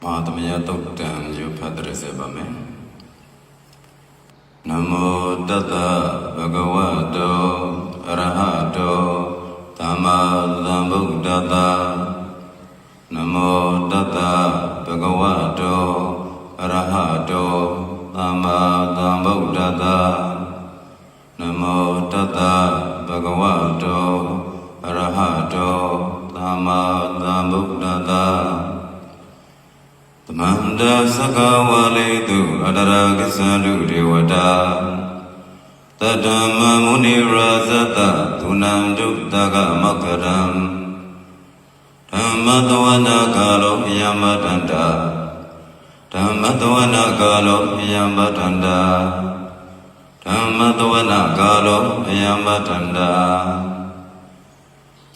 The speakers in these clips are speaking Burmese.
Mahatmaya Toktam Yupatra Sebame Namo Tata Bhagavato Arahato Tammasambuddhassa Namo Tata Bhagavato Arahato Tammasambuddhassa Namo Tata Bhagavato Arahato Tammasambuddhassa Manda Sakawaletu Adaragisalu Devata Tadama Muni Razata Tunam Duktaga Makaram Dhammadvana Kalo Yamatanda Dhammadvana Kalo Yamatanda Dhammadvana Kalo Yamatanda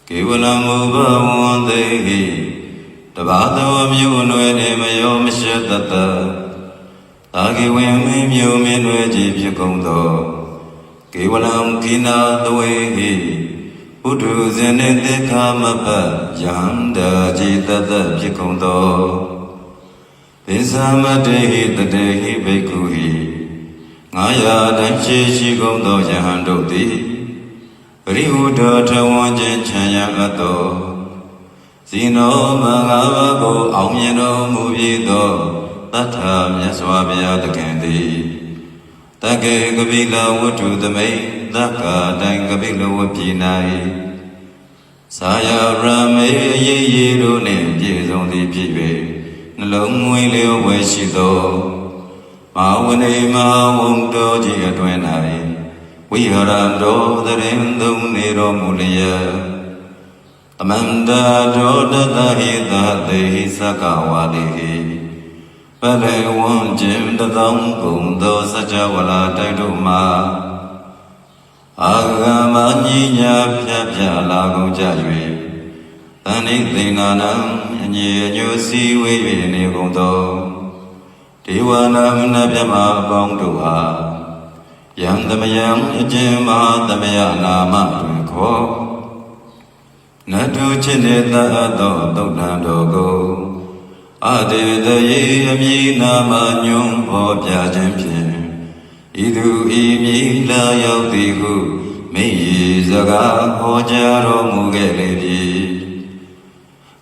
Kivalamuva Vandehi Tabata Munwe Mayo Mishatata Taki Wim Yuminwe Jipyakundo Kiwalam Kina the way Udu Zenete Kamapa Yanda Jitata Pyakundo Pisamate the day Bekuhi Ngaya Danchi Shikundo Yahando Di Riuda Tawanjan Chayagato Sino Magavo Aumino Mubido Tata Yaswabia the Candy Take Gabila would to the maid Daka Dangabila Wapinai Saya Rame Ye Rune Pies on the Pibe Nalong Willie Weshido Mawane Ma won't doji at when we are under the Rindum Nero Mulia Amanda Dodata Hita Dehi Sakawalihi Pale Won Jim the Kundo Sajawala Taiduma Agama Ninya Pya Lago Jaywe Tani Linanam and Ye Si Wavy Nigundo Tiwanam Nabyama Bongduha Yam the Mayam Jima the Mayana Matuko Natu Chineta Dodam Dogo Ade the Ye Namanyum Popia Champion Idu Imi La Yautigu Me Zaga Hojaro Mugelevi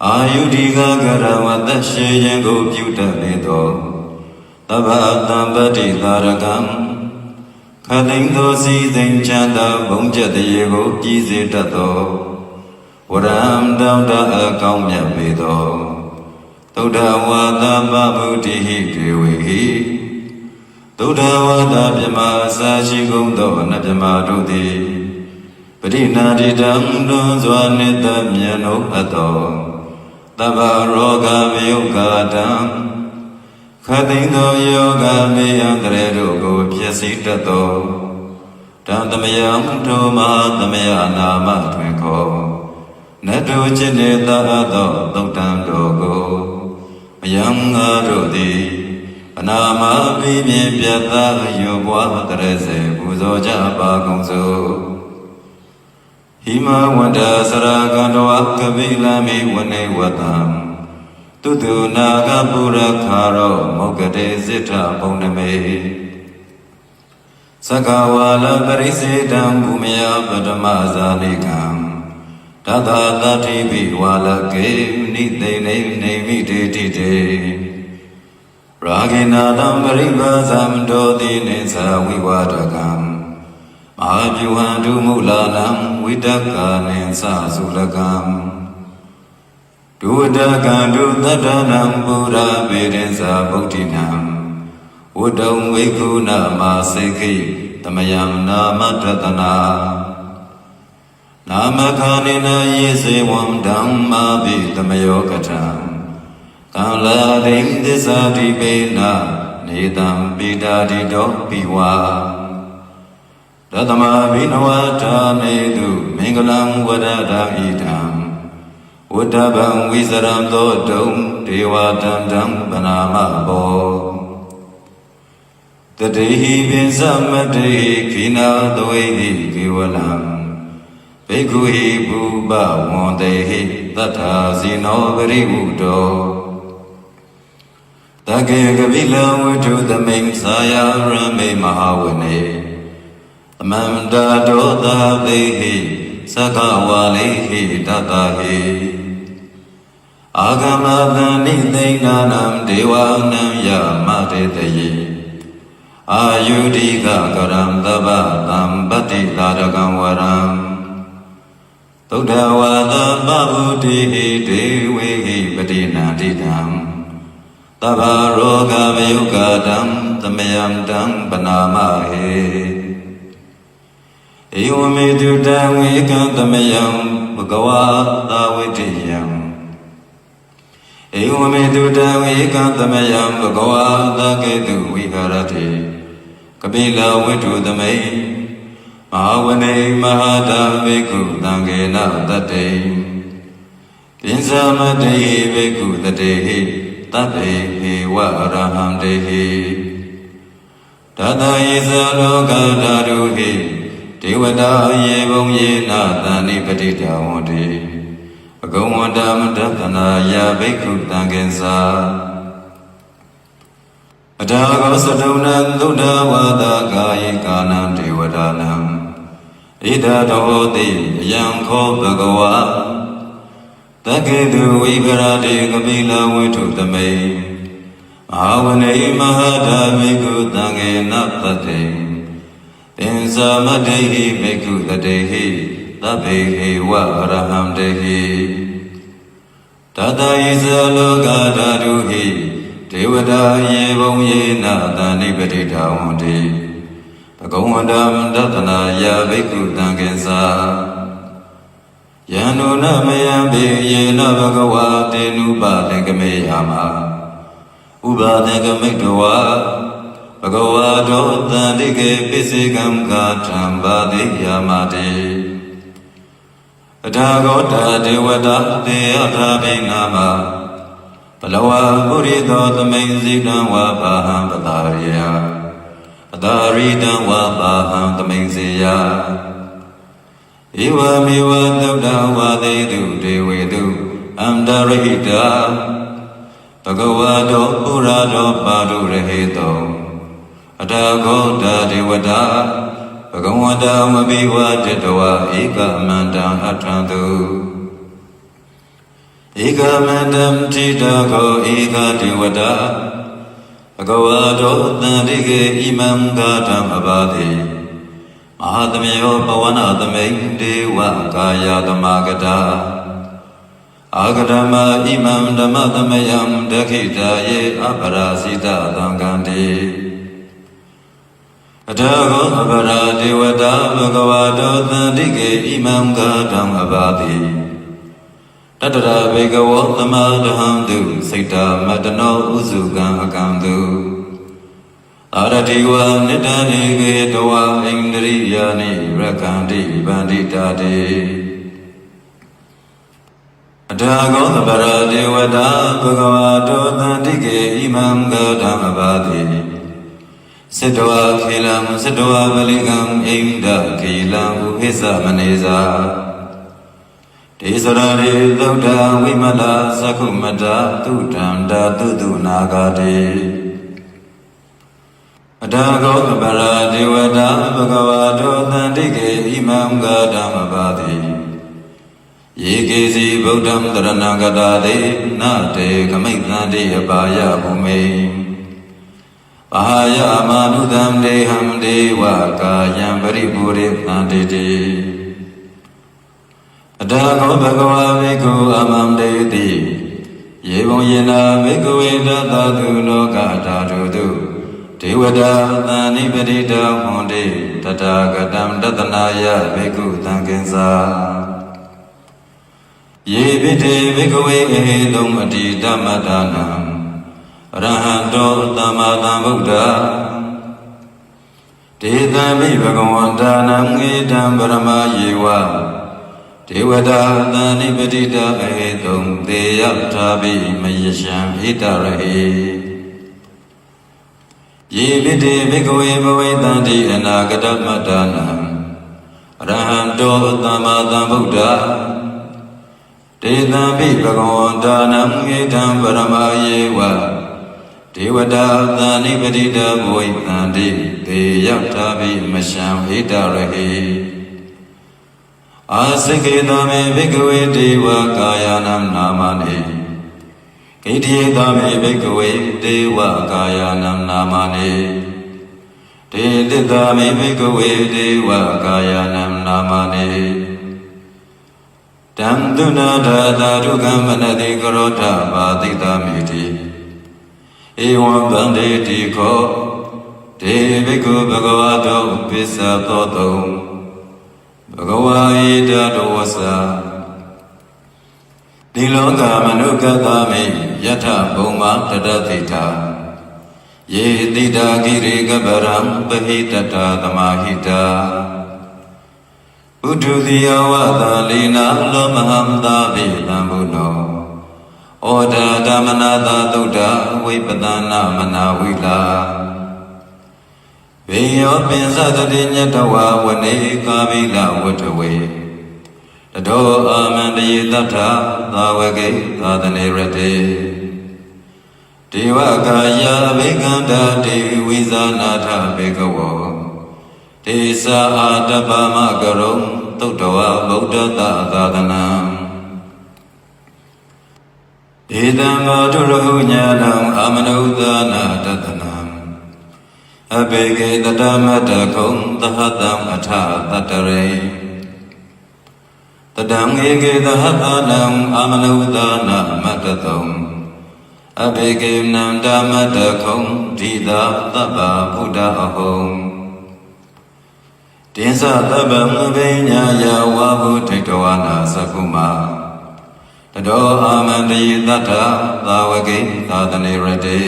Ayudiga Garawata Shayango Puta Ledo Tabatambati Taragam Kadindo Season Chanda Bunja the Yego Kizetato Waram Danda Akamya Vedo Todawada Babuti Dewi Todawada Pima Sashi Gundo Napima Dudi Padina Didam Duzwanita Miano Ato Tabaroga Vyugadam Kadindo Yoga Miandredo Go Piasitato Tantamayam Toma Tamayana Matwiko Natu Chineta Doktam Dogo Mayanga Rodi Anama Bibi Piata Yobwa Terese Buzoja Bagonzo Hima Wanda Saragando Akabila Mi Wane Watam Tutu Nagapura Karo Mokade Zita Boname Sakawala Parisita Bumia Padamaza Nikam Tata Tati Biwala Game Nite Name Tite Ragina Dambariba Samdo Dinesa Viwadagam Mahajuhandu Mulanam Vidaka Nensa Sulagam Dudagandu Tadanam Buddha Vedensa Bhaktinam Udam Vikuna Maseki Tamayam Namatatana Namakanina Yese Wam Dhamma Vitamayokatam Kala Dim Disati Bena Nidam Bidadi Dok Piwa Dadama Vinawata Nedu Mingalam Wadada Idam Uddabam Visaram Dodum Dewa Dandam Banama Bo Tadihi Vinsamati Kina Dwedi Kiwalam Bekuhi Buba Wandehi Tata Zino Baribudo Tage Gavila Wutu the Ming Saya Rame Mahawane Amanda Dota Dehi Sakawalehi Tatahi Agamadani Dainanam Dewanam Yamate Deyi Ayudika Karam Daba Tambati Ladagam Waram Todawada Babudihi Dewehi Padina Didam Tabaroga Vyugadam Tamayam Dam Panamahe Eumidudam Vikantamayam Bhagavata Vidiyam Eumidudam Vikantamayam Bhagavata Ketu Viharati Kapila Vidudamai Mahavane Mahada Viku Dangena Tate Pinsamati Viku Tatehi Tatehi Varaham Dehi Tata Isa Loka Daruhi Devada Yevong Yena Tani Patita Wadi Bhagavadam Datana Ya Viku Dangensa Adago Sadunam Duda Vada Gayi Kanam Devadanam Ida Dodi Yanko Bhagava Takedu Vivarati Kapila Vitu Tame Mahavane Mahada Viku Dangena Tate Pinsamati Viku Tatehi Tapehi Varaham Dehi Tata Isa Loka Daruhi Devada Yevong Yena Tani Patita Wadi Bhagavadam Datana Ya Viku Dangensa Yanuna Mayambi Yena Bhagava Tenuba Dengameyama Uba Dengamekdwa Bhagavado Tandike Pisigam Katamba Digyamati Adagota Devada Deata Binama Palawa Purido Tamenzidam Wapaham Patariya Adaritam Wapaham Tamenzia Iwa Miwa Dubda Vadedu Devedu Amdarahita Bhagavado Purado Padu Reheto Adagota Devada Bhagavada Mabiwa Jetawa Eka Mandam Atrandu Eka Mandam Titago Eka Devada Bhagavado Tandike Imam Gatam Abadi Mahadamyo Pavanadamay Deva Kaya Damagada Agadama Imam Damadamayam Dakita Ye Aparasita Dangandi Adago Abara Devada Bhagavado Tandike Imam Gadam Abadi Tadara Bhagavo Tamadhamdu Saita Madano Uzugam Akamdu Aratiwa Nidani Getawa Indriyani Rakandi Banditade Adago Abara Devada Bhagavado Tandike Imam Gadam Abadi Sidwa Kilam Sidwa Valigam Imda Kilam Uhisa Maneza Tisarari Dauda Vimala Sakumada Tutanda Tutu Nagade Adago Abara Devada Bhagavado Tandike Imam Gadam Abadi Yekezi Buddham Dharanagade Nate Kamaitandi Abaya Bhume Ahaya Manudam Deham Deva Kayam Paripuri Nanditi Adago Bhagava Viku Amam Devi Yevong Yena Viku Eda Tatu Loka Tatu Devada Tani Padita Honde Tatagatam Datanaya Viku Tankensa Yevite Viku Ehedum Adi Dhammadanam Arahato Tamadam Buddha Tethami Bhagavantanam Edam Brahma Yewa Devada Tani Padita Ehedum Deyatabi Mayasham Hitarahi Yevite Viku Evavedanti Anagadamadhanam Arahato Tamadam Buddha Tethami Bhagavantanam Edam Brahma Yewa ဒေဝတာသံနိပတိတဘဝိတံတိတေရောက်တာဘိမရှံဟိတရဟိအာစိကေတမေဘိကဝေဒေဝကာယနာနာမနိဣတိတမေဘိကဝေဒေဝကာယနာနာမနိဒေတိတမေဘိကဝေဒေဝကာယနာနာမနိတံတုနာဒါတာဒုက္ခမနတိကရောထဘာတိတမိတိဧဝံဗန္တေတိခောဒေဘိကုဘဂဝါတောပိစ္ဆသောတုံဘဂဝါဣတတောဝဆာဒီလောကမနုကသမိယထဘုံမတတသိတာယေတိတာဂိရိကပရံပဟိတတသမာဟိတာဥဒုတိယဝသလိနာလောမဟံသာဘိတံဘုနောဩဒါဓမ္မနာသာသုဒ္ဓဝိပဒနာမနာဝိလာဘေယောပင်စတတိညတဝဝနေကာဘိလဝတ္ထဝေတတောအာမန္တယေတ္ထသာဝကေသာသနေရတေဒေဝကာယဘေကန္တာဒေဝိဇာနာထဘေကဝောဒေသာအာတပမကရုံသုတ္တဝဗုဒ္ဓတသာသနံဧတံမောတုရုညာဏံအာမနုဿာနာတတနံအဘေကေတတမတ္တကုံသဟတံအထတတရေတတံဧကေသဟတနံအာမနုဿာနာမတ္တတုံအဘေကေနန္တမတ္တကုံဓိတာသဗ္ဗဗုဒ္ဓအဟုံတင်္စသဗ္ဗမဘိညာယဝါဘုထိတဝနာသကုမာတတောအာမန္တယေတ္ထသာဝကေသာသနေရတေ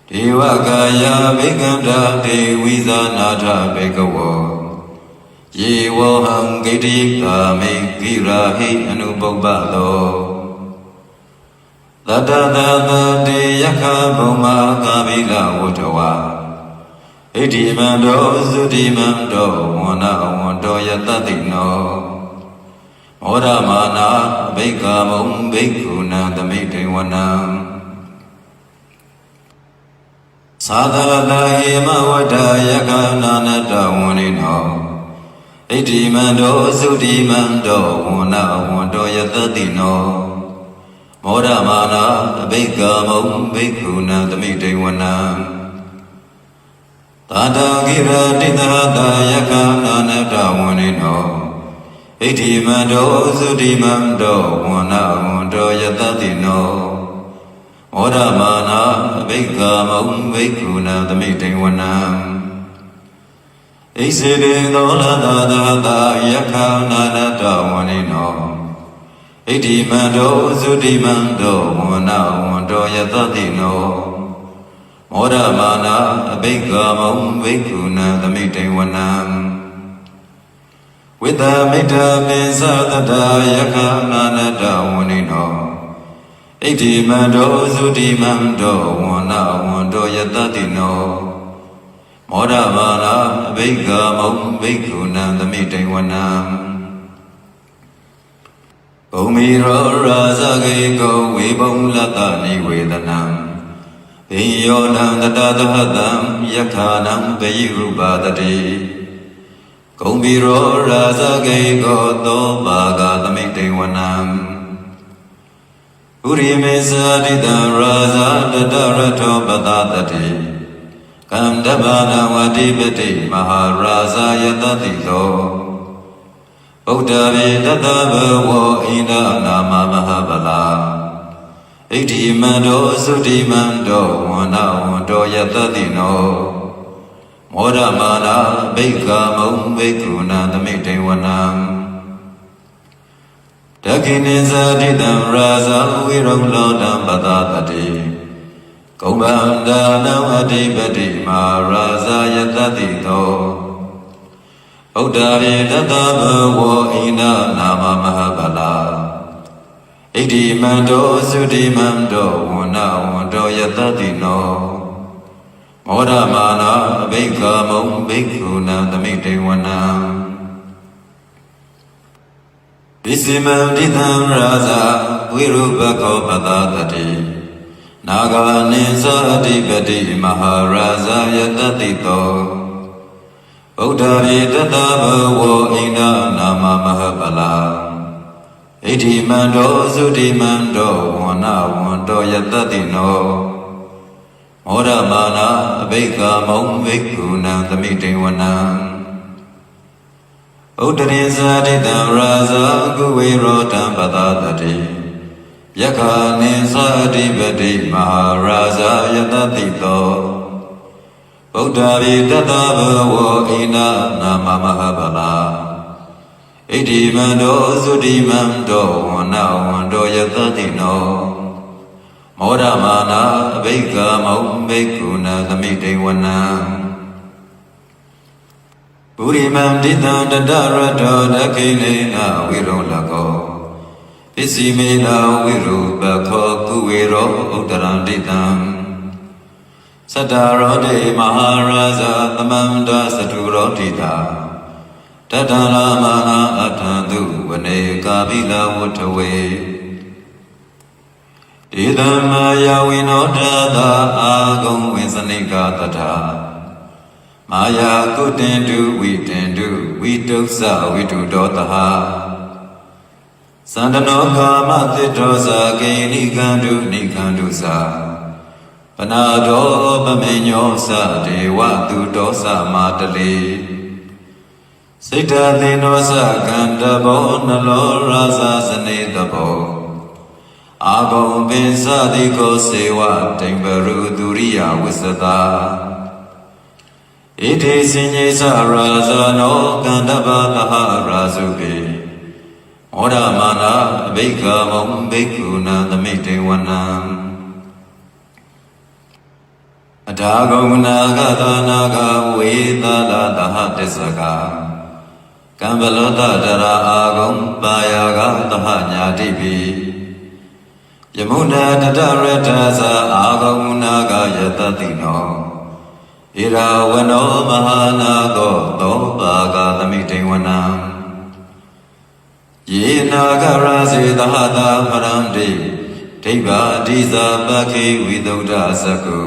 ဒေဝကာယဘေကန္တာဒေဝိဇာနာထဘေကဝောယေဝောဟံဂိတိကာမိဂိရာဟိအနုပုပ္ပသောတတတတတေယခဘုံမာကာဘိလဝတ္ထဝါဣတိမန္တောသုတိမန္တောဝန္နဝန္တောယတတိနောမောရမာနာဘိက္ခမုံဘိက္ခုနံသမိတေဝနံသာသရတဟေမဝတ္တယက္ခနာနတဝန္နိနောဣတိမန္တောသုတိမန္တောဝန္နဝန္တောယတတိနောမောရမာနာဘိက္ခမုံဘိက္ခုနံသမိတေဝနံသာတဂိရတိတဟတယက္ခနာနတဝန္နိနောဣတိမန္တောသုတိမန္တောဝန္နဝန္တောယတတိနောမောရမာနာဘိက္ခမုံဘိက္ခုနံသမိတေဝနံဣစေတေသောလတသဟတယက္ခနာနတဝန္နိနောဣတိမန္တောသုတိမန္တောဝန္နဝန္တောယတတိနောမောရမာနာဘိက္ခမုံဘိက္ခုနံသမိတေဝနံဝိတမိတ္တပိသတတယက္ခနာနတဝန္နိနောဣတိမန္တောသုတိမန္တောဝန္နဝန္တောယတတိနောမောရမာနာဘိက္ခမုံဘိက္ခုနံသမိတေဝနံဘုံမီရောရာဇဂေကောဝေဘုံလတ္တနိဝေဒနံဘိယောနံတတသဟတံယက္ခနံဘယိရူပတတိဂုံဘီရောရာဇဂေကောသောဘာဂသမိတေဝနံဥရိမေဇာတိတံရာဇတတရထောပတတတိကန္တဘာနဝတိပတိမဟာရာဇယတတိသောဗုဒ္ဓဗေတတဘဝဣန္ဒနာမမဟာဗလာဣတိမန္တောသုတိမန္တောဝန္နဝန္တောယတတိနောမောရမာနာဘိက္ခမုံဘိက္ခုနံသမိတေဝနံဒခိနိဇာတိတံရာဇဝိရုလောတံပတတတိကုမ္ဗန္ဒာနံအဓိပတိမာရာဇယတတိသောဗုဒ္ဓရေတတဘဝဣန္ဒနာမမဟာဗလာဣတိမန္တောသုတိမန္တောဝန္နဝန္တောယတတိနောမောရမာနာဘိက္ခမုံဘိက္ခုနံသမိတေဝနံပိစိမံတိတံရာဇဝိရုပခောပတတတိ နာဂာနိသတိပတိမဟာရာဇယတတိတောဗုဒ္ဓရေတတဘဝအိန္ဒနာမမဟပလာဣတိမန္တောသုတိမန္တောဝန္နဝန္တောယတတိနောမောရမာနာအဘိက္ခမုံဘိက္ခုနံသမိတေဝနံဥဒ္ဒရိဇာတိတံရာဇာကုဝေရောတံပတသတိယက္ခာနိသတိပတိမဟာရာဇာယတတိတောဗုဒ္ဓရေတတဘဝအိန္ဒနာမမဟပလာဣတိမန္တောသုတိမန္တောဝန္နဝန္တောယတတိနောမောရမာနာအဘိက္ခမုံဘိက္ခုနသမိတေဝနံပုရိမန္တိတံတတရတောဒခိနေနဝိရောလကောပစ္စည်းမေနဝိရူပခောကုဝေရောဥဒ္ဒရန္တိတံသတ္တရောတေမဟာရာဇသမန္တသတုရောတိတာတတံလာမဟာအထံသူဝနေကာပိလဝတ္ထဝေဒေသမ္မာယဝိနောတသာအာဂုံဝိသနိကာတထာမာယာကုတင်တုဝိတင်တုဝိတုစ္ဆဝိတုတောတဟာသန္တနောကာမတိတောသာကိဏိကန္တုနိကန္တုသာပနာတောပမေညောသဒေဝတုတောသမာတလေစိတ္တသေနောသကန္တဘောနလောရာဇစနေတဘောအာဂုံပင်စတိကိုစေဝတိံပရုဒုရိယဝစ္စတာဣတိစဉ္ညေသရာဇနောကန္တပသဟရာဇုပေမောရမာနာအဘိက္ခမုံဘိက္ခုနံသမိတေဝနံအထာဂုံနာဂသနာဂဝေသလာသဟတစ္စကကံဗလောတတရာအာဂုံပါယာဂသဟညာတိပိယမုဏတတရတသအာဂုံနာဂယတတိနောဣရာဝနောမဟာနာကောသောပါကသမိတေဝနံယေနာဂရာစေသဟတာမရန္တိဒိဗ္ဗာတိဇာပခေဝိသုဒ္ဓသကု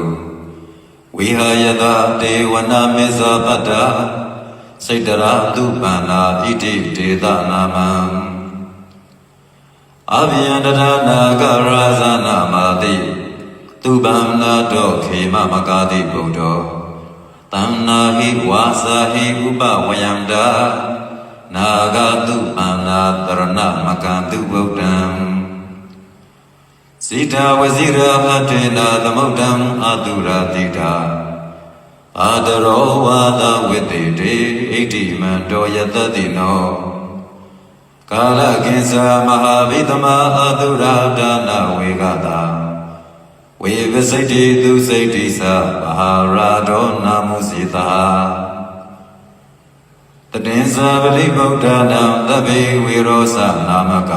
ဝိဟာယတတေဝနာမေဇာပတ္တစိတ္တရာတုပန္နာဣတိဒေသနာမံအဘိယန္တရာနာဂရာဇနာမာတိတုပန္နာတောခေမမကာတိဗုဒ္ဓောတဏ္ဏဟိဝါစာဟိဥပဝယန္တာနာဂတုပန္နာတရဏမကံတုဗုဒ္ဓံစိတဝဇိရာဟတေနာသမုဒ္ဓံအတုရာတိတာအာတရောဝါဒဝိတေတေဣတိမန္တောယတတိနောကာလကိစ္ဆာမဟာဗိသမအတုရာဒါနဝေကတာဝေဝစိတ္တိသူစိတ္တိသမဟာရာဒောနာမုစီတာတတေဇာပရိဗုဒ္ဓနာသဗ္ဗေဝေရောသနာမက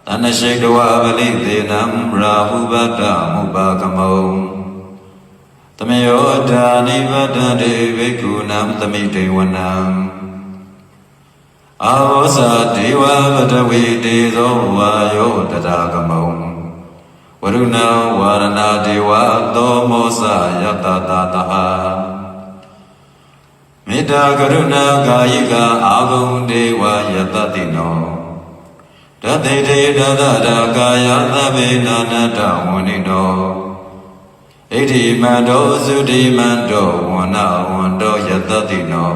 တဏရှိတဝပလိသေနံရာဟုပတ္တမုပါကမုံတမယောဓာနိဗ္ဗတံတေဘိက္ခုနံသမိတေဝနံအာဝဇာဒေဝပတဝေတေဇောဝါယောတတာကမုံဝရုဏဝါရဏဒေဝသောမောသယတတတဟမေတ္တာကရုဏာကာယိကအာဂုံဒေဝယတတိနောတသိတေတသတာကာယသဗ္ဗေနာနတဝန္နိတောဣတိမန္တောသုတိမန္တောဝန္နဝန္တောယတတိနော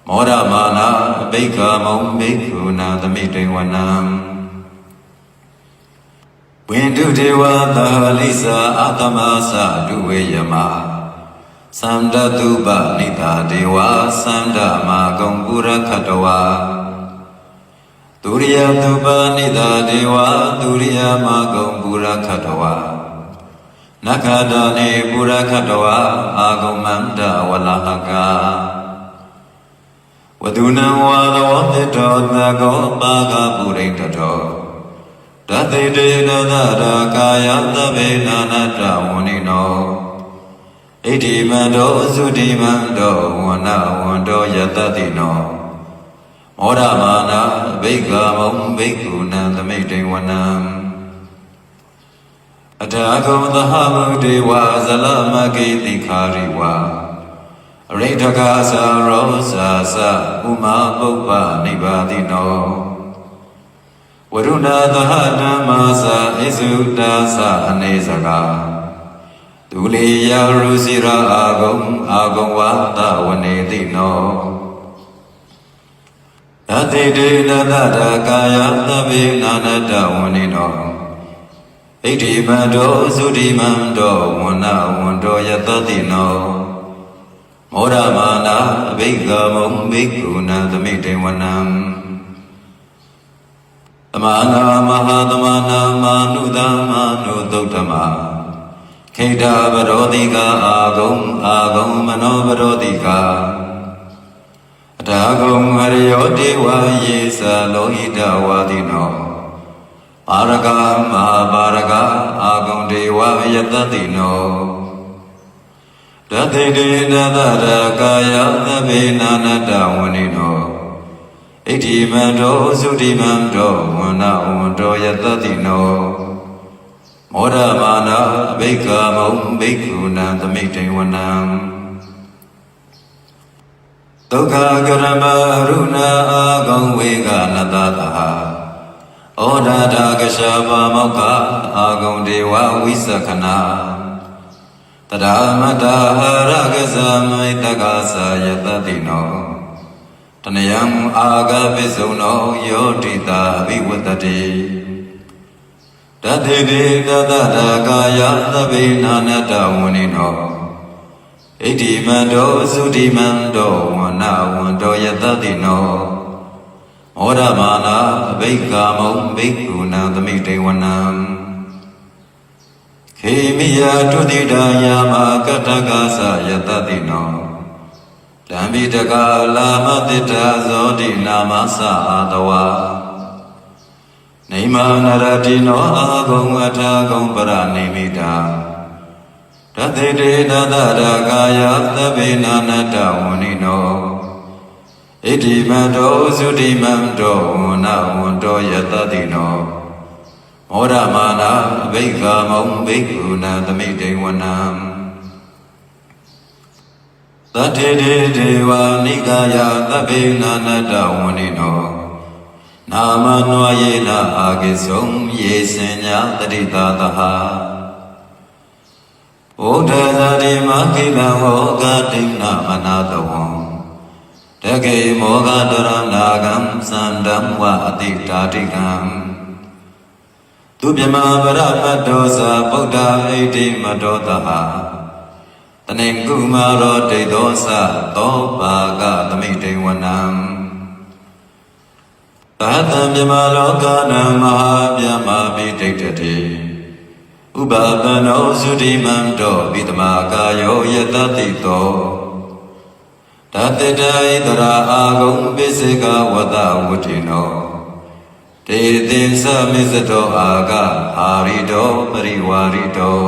မောရမာနာအဘိက္ခမုံဘိက္ခုနံသမိတေဝနံဝိန္ဒုဒေဝသဟလိစာအတမသဒုဝေယမသန္တတုပနိတာဒေဝသန္တမာဂုံပုရခတဝါသူရိယတုပနိတာဒေဝသူရိယမာဂုံပုရခတဝါနခတနေပုရခတဝါအာဂုံမန္တဝလဟကဝဒုနံဝါသဝတိတောသကောပါကပုရိတတောတသိတေနသရာကာယသဗ္ဗေနာနတဝန္နိနောဣတိမန္တောသုတိမန္တောဝန္နဝန္တောယတတိနောမောရမာနာဘိက္ခမုံဘိက္ခုနံသမိတေဝနံ အထာဂုံသဟဗုဒေဝဇလမကိတိခာရိဝါအရိဋ္ဌကာသရောဇာသဥမာပုပ္ပနိဗ္ဗာတိနောဝရုဏသဟဓမ္မာသဣစုတာသအနေစကာဒုလေယရုစီရာအာဂုံဝါသဝနေတိနောတတိတေနတတကာယသဗ္ဗေနာနတဝနိနောဣတိမန္တောသုတိမန္တောဝန္နဝန္တောယတတိနောမောရမာနာအဘိက္ခမုံဘိက္ခုနံသမိတေဝနံသမနာမဟာသမနာမာနုသမနုသုတ္တမခိတ္တဗရောတိကာအာဂုံမနောဗရောတိကာအထာဂုံဟရိယောတေဝယေသလောဟိတဝါတိနောပါရကမဟာပါရကအာဂုံဒေဝယတတိနောတတိတေနတတကာယသဗ္ဗေနာနတဝနိနောဣတိမန္တောသုတိမန္တောဝန္နဝန္တောယတတိနောမောရမာနာအဘိက္ခမုံဘိက္ခုနံသမိတေဝနံဒုက္ခကရမရုဏအာဂုံဝေကနတတဟဩဒတာကရှာပါမောက္ခအာဂုံဒေဝဝိသခနာတရမတဟရကဇမိတကသာယတတိနောတနယံအာဂပိစုံနောယောတိတာအဘိဝတ္တတိတတိတေတတတကာယသဗ္ဗေနာနတဝနိနောဣတိမန္တောသုတိမန္တောဝန္နဝန္တောယတတိနောမောရမာနာအဘိက္ခမုံဘိက္ခုနံသမိတေဝနံခေမိယတုတိတာယာမကတ္တကာသယတတိနောတံပိတကာလာမတိတာဇောတိနာမသအာတဝါနေမနရတိနောအာဂုံအထာဂုံပရနိမိတာတတိတေတတရာကာယသဗ္ဗေနာနတဝနိနောဣတိမန္တောသုတိမန္တောဝန္နဝန္တောယတတိနောမောရမာနာအဘိက္ခမုံဘိက္ခုနံသမိတေဝနံသတ္ထေတေဒေဝနိကာယသဗ္ဗေနာနတဝနိနောနာမနွာယေနအာကိသုံယေစဉ္ညာတတိတာတဟဘုဒ္ဓဇာတိမခိလဟောဂတိနာမနာတဝံတကေမောဂတရဏာကံသန္တံဝအတိတာတိကံသူပြမဗရမတ္တောသာဗုဒ္ဓဣတိမတောတဟတနေကုမာရောဒိဋ္ဌောသသောပါကသမိတေဝနံသဟတံမြမလောကနံမဟာဗျမပိဋိတ္တိဥပပနောသုတိမန္တောပိတမကာယောယတတိတောတတတဣတရာအာဂုံပိစေကဝတဝဋ္ဌိနောတေသင်္သမိစတောအာဂအာရိတောပရိဝါရိတော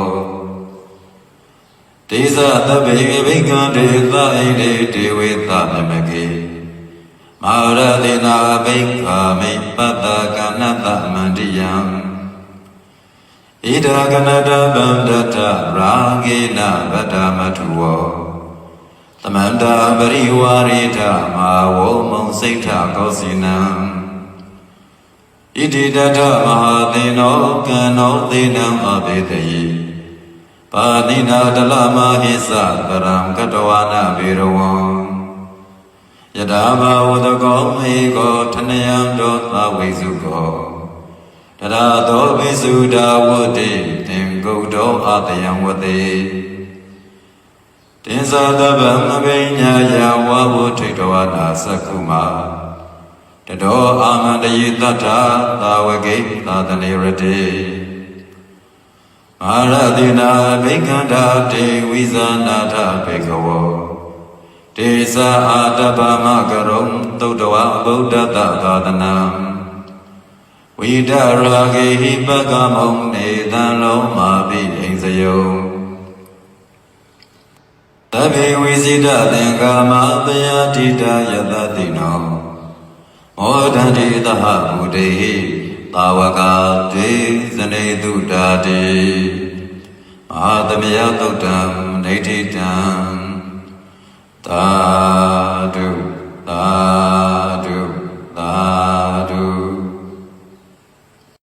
တေဇသဗ္ဗေဘိက္ခတေသဣတေဒေဝေသမမကေမာရတိနာဘိက္ခမိပတ္တကနတမန္တိယံဣဒာကနတဗန္တတရာဂေနဗတ္တမထုဝောသမန္တာပရိဝါရိထမာဝောမုံစိဋ္ဌကောစီနံဣတိတထမဟာသေနောကံနောသေနံအဘိတယိပါဏိနာတလမဟိသပရံကတဝါနဘေရဝံယထာဘာဝတကောမေကောထနယံတောသဝိစုကောတရာသောပိစုဒါဝတိသင်္ဂုတ်တောအတယံဝတိတင်္သာတဗံအဘိညာယဝဘုထိတဝါနာသက္ကုမာတတောအာမန္တယေတ္ထသာဝကေသာတနေရတိအာရတိနာဘိက္ခန္တာတေဝိဇာနာထဘေကဝောတေသအာတပမကရုံသုတ္တဝဗုဒ္ဓတသာသနံဝိဒရာဂေဟိပကမုံနေတံလုံးမာပိအိမ်စယုံသဗ္ဗေဝိဇိတသင်္ကာမပယတိတာယတတိနောမောဒန္တိသဟမုဒေဟိသာဝကာတေဇနေတုတာတိ အာသမယသုတ်တံဒိဋ္ဌိတံ